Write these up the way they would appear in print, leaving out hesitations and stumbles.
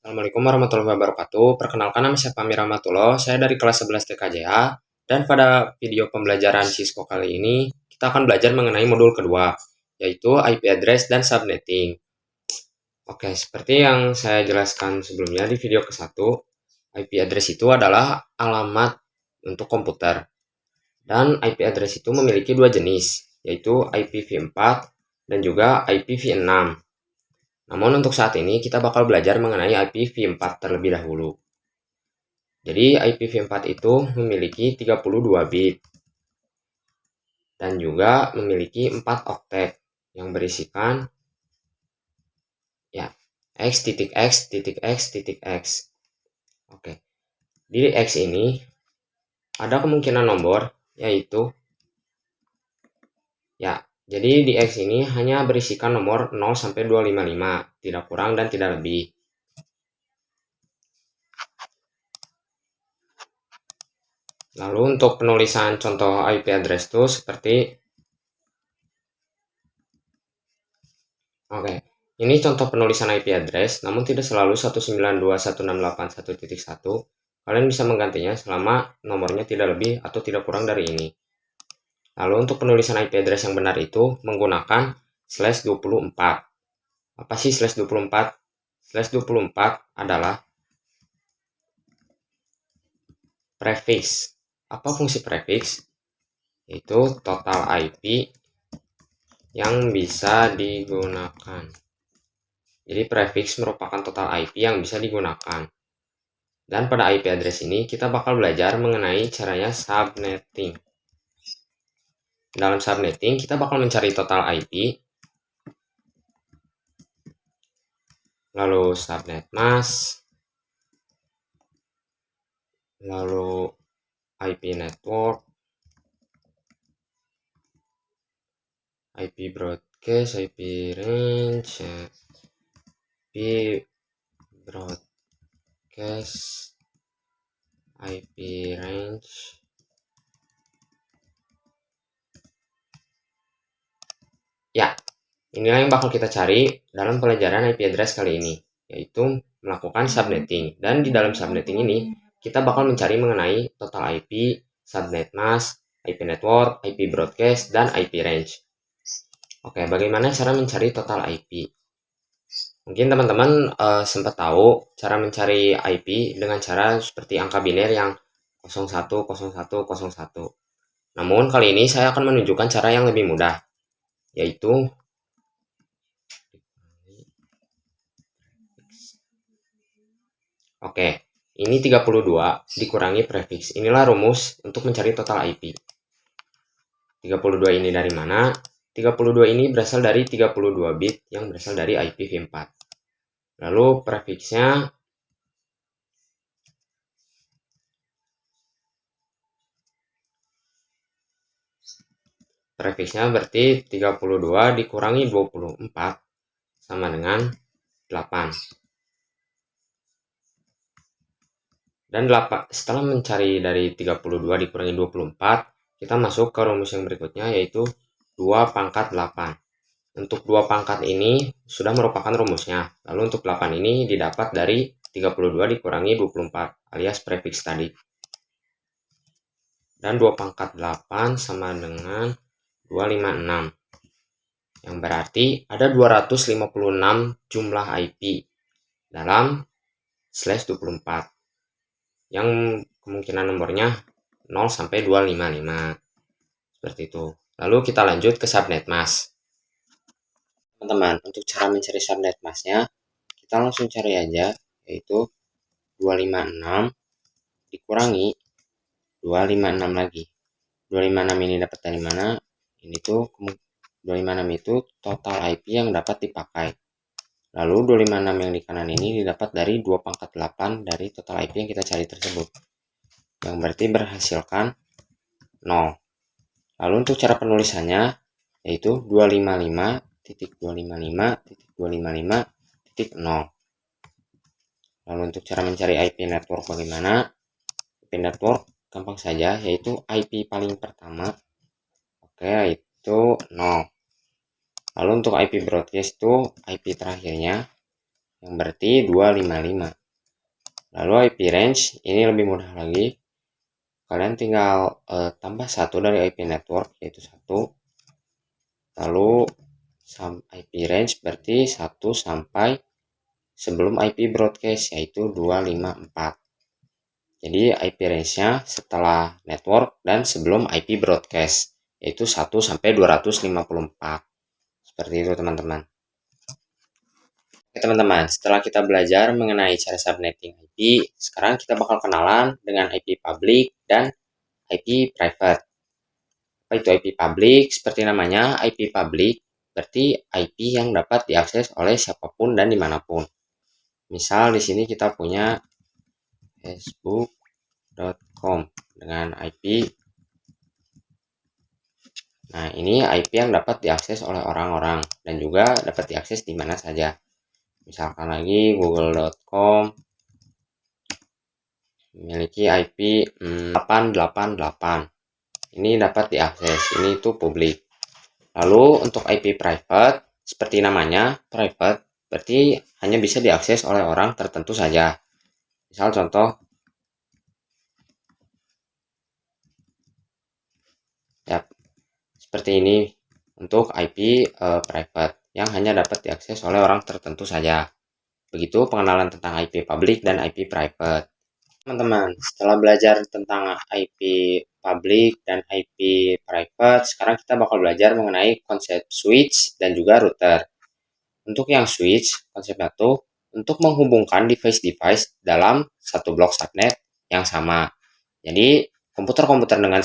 Assalamualaikum warahmatullahi wabarakatuh. Perkenalkan, nama saya Pamir Rahmatullah. Saya dari kelas 11 TKJA. Dan pada video pembelajaran Cisco kali ini, kita akan belajar mengenai modul kedua, yaitu IP address dan subnetting. Oke, seperti yang saya jelaskan sebelumnya di video ke-1, IP address itu adalah alamat untuk komputer. Dan IP address itu memiliki dua jenis, yaitu IPv4 dan juga IPv6. Namun untuk saat ini kita bakal belajar mengenai IPv4 terlebih dahulu. Jadi IPv4 itu memiliki 32 bit dan juga memiliki 4 oktet yang berisikan ya x.x.x.x. Oke. Di X ini ada kemungkinan nomor yaitu jadi di X ini hanya berisikan nomor 0 sampai 255, tidak kurang dan tidak lebih. Lalu untuk penulisan contoh IP address itu seperti ini contoh penulisan IP address, namun tidak selalu 192.168.1.1. Kalian bisa menggantinya selama nomornya tidak lebih atau tidak kurang dari ini. Lalu untuk penulisan IP address yang benar itu menggunakan /24. Apa sih /24? /24 adalah prefix. Apa fungsi prefix? Yaitu total IP yang bisa digunakan. Jadi prefix merupakan total IP yang bisa digunakan. Dan pada IP address ini kita bakal belajar mengenai caranya subnetting. Dalam subnetting kita bakal mencari total IP, lalu subnet mask, lalu IP network, IP broadcast, IP range, IP broadcast, IP range, inilah yang bakal kita cari dalam pelajaran IP address kali ini, yaitu melakukan subnetting. Dan di dalam subnetting ini kita bakal mencari mengenai total IP, subnet mask, IP network, IP broadcast, dan IP range. Oke, bagaimana cara mencari total IP? Mungkin teman-teman sempat tahu cara mencari IP dengan cara seperti angka biner yang 010101. Namun kali ini saya akan menunjukkan cara yang lebih mudah, yaitu ini 32 dikurangi prefix. Inilah rumus untuk mencari total IP. 32 ini dari mana? 32 ini berasal dari 32 bit yang berasal dari IPv4. Lalu prefixnya berarti 32 dikurangi 24 sama dengan 8. Dan setelah mencari dari 32 dikurangi 24, kita masuk ke rumus yang berikutnya, yaitu 2 pangkat 8. Untuk 2 pangkat ini sudah merupakan rumusnya. Lalu untuk 8 ini didapat dari 32 dikurangi 24 alias prefix tadi. Dan 2 pangkat 8 sama dengan 256. Yang berarti ada 256 jumlah IP dalam /24. Yang kemungkinan nomornya 0 sampai 255. Seperti itu. Lalu kita lanjut ke subnet mask. Teman-teman, untuk cara mencari subnet masknya, kita langsung cari aja, yaitu 256 dikurangi 256 lagi. 256 ini dapat dari mana? Ini tuh 256 itu total IP yang dapat dipakai. Lalu 256 yang di kanan ini didapat dari 2 pangkat 8 dari total IP yang kita cari tersebut, yang berarti berhasilkan 0. Lalu untuk cara penulisannya yaitu 255.255.255.0. Lalu untuk cara mencari IP network bagaimana? IP network gampang saja, yaitu IP paling pertama itu 0. Lalu untuk IP broadcast itu IP terakhirnya yang berarti 255. Lalu IP range ini lebih mudah lagi. Kalian tinggal tambah 1 dari IP network, yaitu 1. Lalu IP range berarti 1 sampai sebelum IP broadcast, yaitu 254. Jadi IP range-nya setelah network dan sebelum IP broadcast, yaitu 1 sampai 254. Seperti itu teman-teman. Oke teman-teman, setelah kita belajar mengenai cara subnetting IP, sekarang kita bakal kenalan dengan IP public dan IP private. Apa itu IP public? Seperti namanya, IP public berarti IP yang dapat diakses oleh siapapun dan dimanapun. Misal di sini kita punya facebook.com dengan IP. Nah, ini IP yang dapat diakses oleh orang-orang dan juga dapat diakses di mana saja. Misalkan lagi google.com memiliki IP 888. Ini dapat diakses, ini itu publik. Lalu untuk IP private, seperti namanya, private berarti hanya bisa diakses oleh orang tertentu saja. Misal contoh, ya seperti ini untuk IP private yang hanya dapat diakses oleh orang tertentu saja. Begitu pengenalan tentang IP public dan IP private. Teman-teman, setelah belajar tentang IP public dan IP private, sekarang kita bakal belajar mengenai konsep switch dan juga router. Untuk yang switch, konsepnya tuh untuk menghubungkan device-device dalam satu blok subnet yang sama. Jadi, komputer-komputer dengan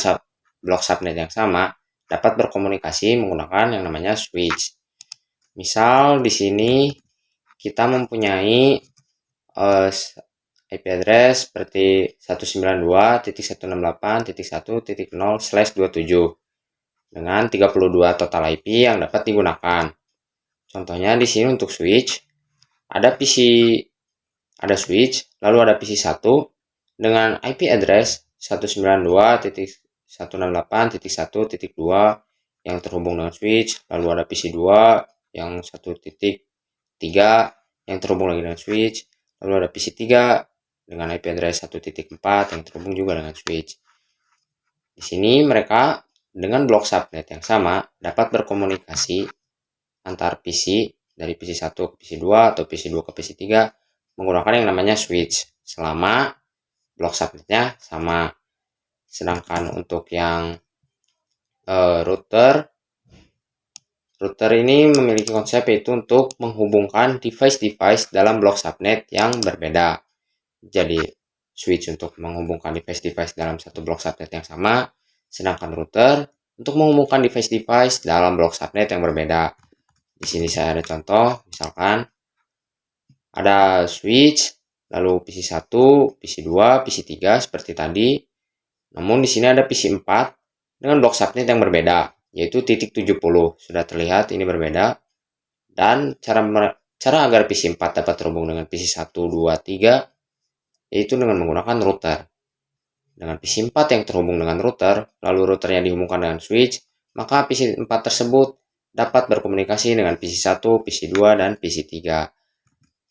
blok subnet yang sama dapat berkomunikasi menggunakan yang namanya switch. Misal di sini kita mempunyai IP address seperti 192.168.1.0/27 dengan 32 total IP yang dapat digunakan. Contohnya di sini untuk switch ada switch, lalu ada PC 1 dengan IP address 192.168.1.2 yang terhubung dengan switch, lalu ada PC 2 yang 1.3 yang terhubung lagi dengan switch, lalu ada PC 3 dengan IP address 1.4 yang terhubung juga dengan switch. Di sini mereka dengan blok subnet yang sama dapat berkomunikasi antar PC dari PC 1 ke PC 2 atau PC 2 ke PC 3 menggunakan yang namanya switch selama blok subnetnya sama. Sedangkan untuk yang router ini memiliki konsep yaitu untuk menghubungkan device-device dalam blok subnet yang berbeda. Jadi switch untuk menghubungkan device-device dalam satu blok subnet yang sama, sedangkan router untuk menghubungkan device-device dalam blok subnet yang berbeda. Di sini saya ada contoh, misalkan ada switch, lalu PC 1, PC 2, PC 3 seperti tadi. Namun di sini ada PC 4 dengan blok subnet yang berbeda, yaitu titik 70. Sudah terlihat ini berbeda. Dan cara agar PC 4 dapat terhubung dengan PC 1, 2, 3 yaitu dengan menggunakan router. Dengan PC 4 yang terhubung dengan router, lalu routernya dihubungkan dengan switch, maka PC 4 tersebut dapat berkomunikasi dengan PC 1, PC 2, dan PC 3.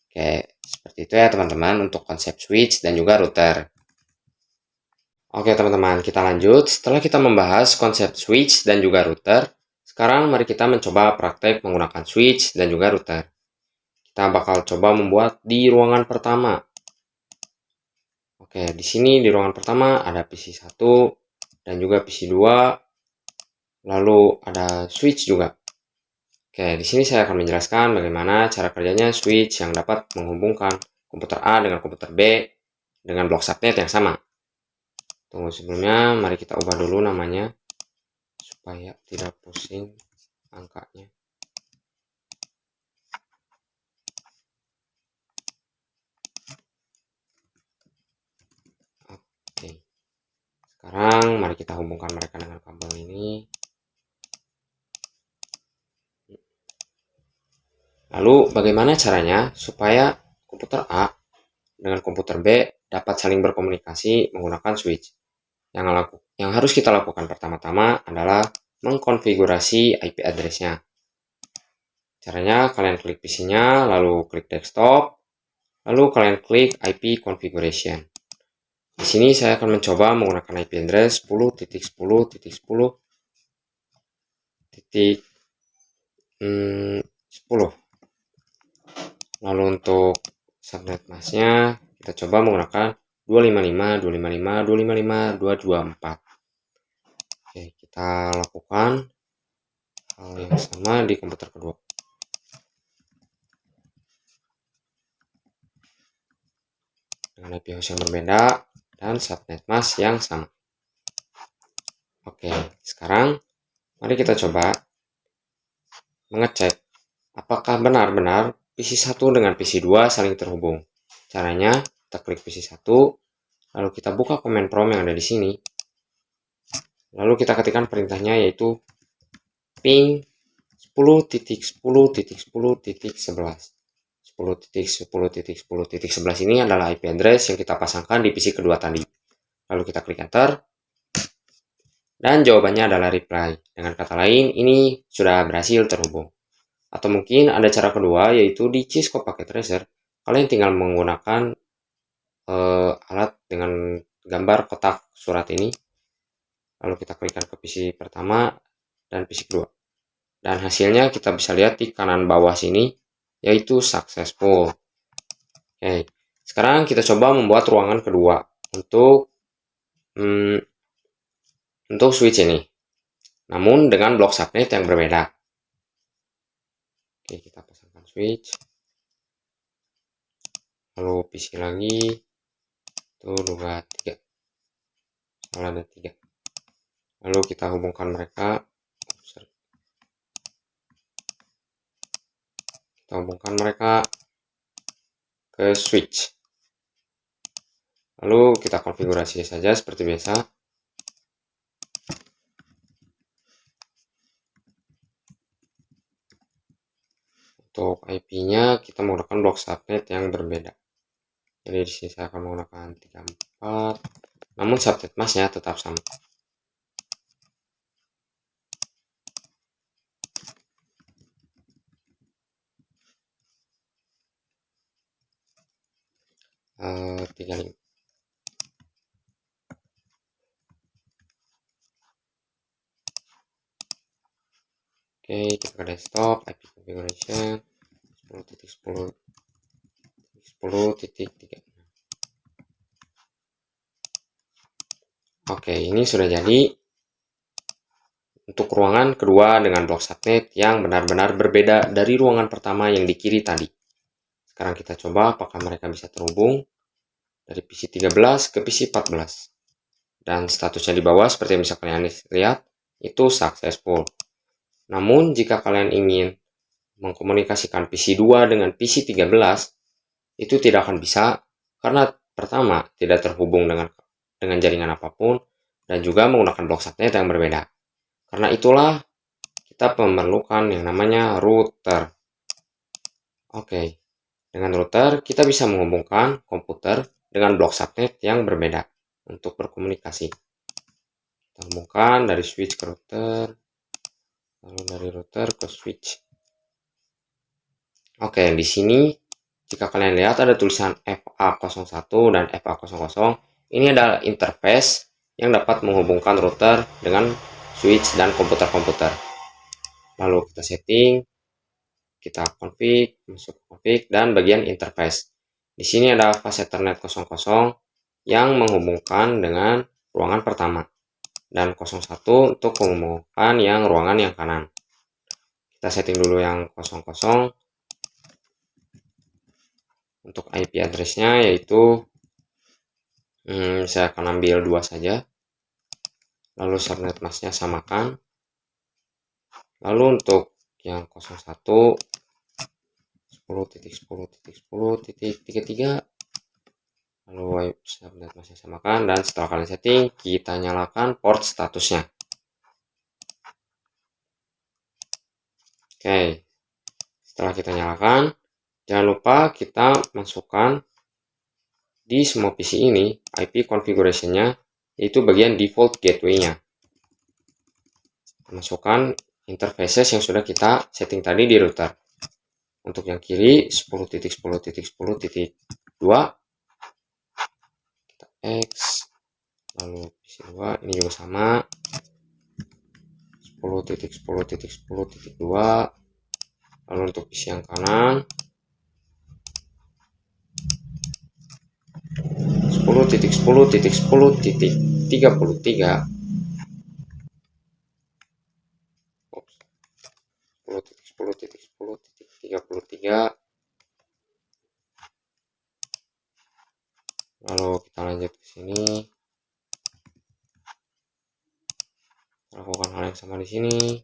Oke, seperti itu ya teman-teman untuk konsep switch dan juga router. Oke teman-teman, kita lanjut. Setelah kita membahas konsep switch dan juga router, sekarang mari kita mencoba praktek menggunakan switch dan juga router. Kita bakal coba membuat di ruangan pertama. Oke, di sini di ruangan pertama ada PC 1 dan juga PC 2, lalu ada switch juga. Oke, di sini saya akan menjelaskan bagaimana cara kerjanya switch yang dapat menghubungkan komputer A dengan komputer B dengan blok subnet yang sama. Tunggu sebelumnya, mari kita ubah dulu namanya supaya tidak pusing angkanya. Oke. Sekarang mari kita hubungkan mereka dengan kabel ini. Lalu bagaimana caranya supaya komputer A dengan komputer B dapat saling berkomunikasi menggunakan switch? Yang harus kita lakukan pertama-tama adalah mengkonfigurasi IP address-nya. Caranya kalian klik PC-nya, lalu klik desktop, lalu kalian klik IP configuration. Di sini saya akan mencoba menggunakan IP address 10.10.10. Lalu untuk subnet masknya kita coba menggunakan 255.255.255.224. Oke, kita lakukan hal yang sama di komputer kedua. Dengan IP host yang berbeda dan subnet mask yang sama. Oke, sekarang mari kita coba mengecek apakah benar-benar PC1 dengan PC2 saling terhubung. Caranya, kita klik PC1, lalu kita buka command prompt yang ada di sini. Lalu kita ketikkan perintahnya yaitu ping 10.10.10.11. 10.10.10.11 ini adalah IP address yang kita pasangkan di PC kedua tadi. Lalu kita klik enter. Dan jawabannya adalah reply. Dengan kata lain, ini sudah berhasil terhubung. Atau mungkin ada cara kedua, yaitu di Cisco Packet Tracer, kalian tinggal menggunakan alat dengan gambar kotak surat ini. Lalu kita klikkan ke PC pertama dan PC kedua. Dan hasilnya kita bisa lihat di kanan bawah sini, yaitu successful. Oke, sekarang kita coba membuat ruangan kedua untuk switch ini, namun dengan blok subnet yang berbeda. Oke, kita pasangkan switch, lalu PC lagi, itu 2, 3, salah ada 3. Lalu kita hubungkan mereka, ke switch. Lalu kita konfigurasi saja seperti biasa. Untuk IP-nya kita menggunakan blok subnet yang berbeda. Jadi di sini saya akan menggunakan 34, namun subnet masknya tetap sama. Oke, kita ke desktop, IP configuration 10.10.10.3. Oke, ini sudah jadi untuk ruangan kedua dengan blok subnet yang benar-benar berbeda dari ruangan pertama yang di kiri tadi. Sekarang kita coba apakah mereka bisa terhubung dari PC 13 ke PC 14. Dan statusnya di bawah seperti yang bisa kalian lihat, itu successful. Namun jika kalian ingin mengkomunikasikan PC 2 dengan PC 13, itu tidak akan bisa karena pertama tidak terhubung dengan jaringan apapun dan juga menggunakan blok subnet yang berbeda. Karena itulah kita memerlukan yang namanya router. Oke, dengan router kita bisa menghubungkan komputer dengan blok subnet yang berbeda untuk berkomunikasi. Kita hubungkan dari switch ke router, lalu dari router ke switch. Oke, di sini jika kalian lihat ada tulisan FA01 dan FA00. Ini adalah interface yang dapat menghubungkan router dengan switch dan komputer-komputer. Lalu kita setting, kita config, masuk config, dan bagian interface. Di sini ada fast Ethernet 00 yang menghubungkan dengan ruangan pertama. Dan 01 untuk menghubungkan yang ruangan yang kanan. Kita setting dulu yang 00. Untuk IP address-nya yaitu saya akan ambil 2 saja. Lalu subnet masknya samakan. Lalu untuk yang 01 10.10.10.33, lalu subnet masknya samakan, dan setelah kalian setting kita nyalakan port statusnya. Oke, setelah kita nyalakan, jangan lupa kita masukkan di semua PC ini IP configuration-nya, yaitu bagian default gateway-nya. Masukkan interfaces yang sudah kita setting tadi di router. Untuk yang kiri 10.10.10.2 kita X, lalu PC 2 ini juga sama 10.10.10.2. Lalu untuk PC yang kanan 10.10.10.33. 10.10.10.33. Lalu kita lanjut ke sini, lakukan hal yang sama di sini.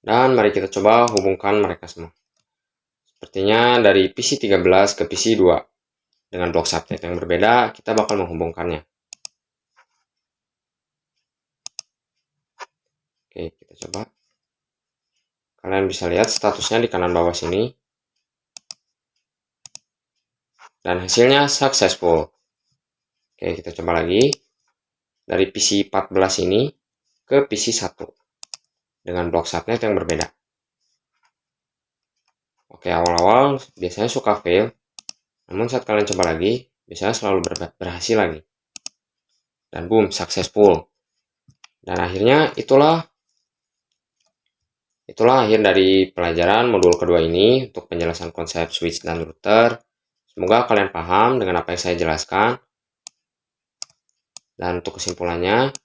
Dan mari kita coba hubungkan mereka semua. Sepertinya dari PC 13 ke PC 2 dengan blok subnet yang berbeda, kita bakal menghubungkannya. Oke, kita coba. Kalian bisa lihat statusnya di kanan bawah sini. Dan hasilnya successful. Oke, kita coba lagi. Dari PC 14 ini ke PC 1 dengan blok subnet yang berbeda. Oke, awal-awal biasanya suka fail, namun saat kalian coba lagi, biasanya selalu berhasil lagi. Dan boom, successful. Dan akhirnya itulah akhir dari pelajaran modul kedua ini untuk penjelasan konsep switch dan router. Semoga kalian paham dengan apa yang saya jelaskan. Dan untuk kesimpulannya,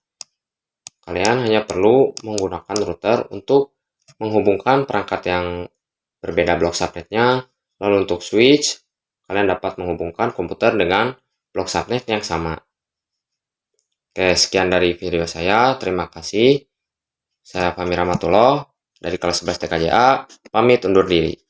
kalian hanya perlu menggunakan router untuk menghubungkan perangkat yang berbeda blok subnetnya. Lalu untuk switch, kalian dapat menghubungkan komputer dengan blok subnet yang sama. Oke, sekian dari video saya. Terima kasih. Saya Fahmi Rahmatullah dari kelas 11 TKJA. Pamit undur diri.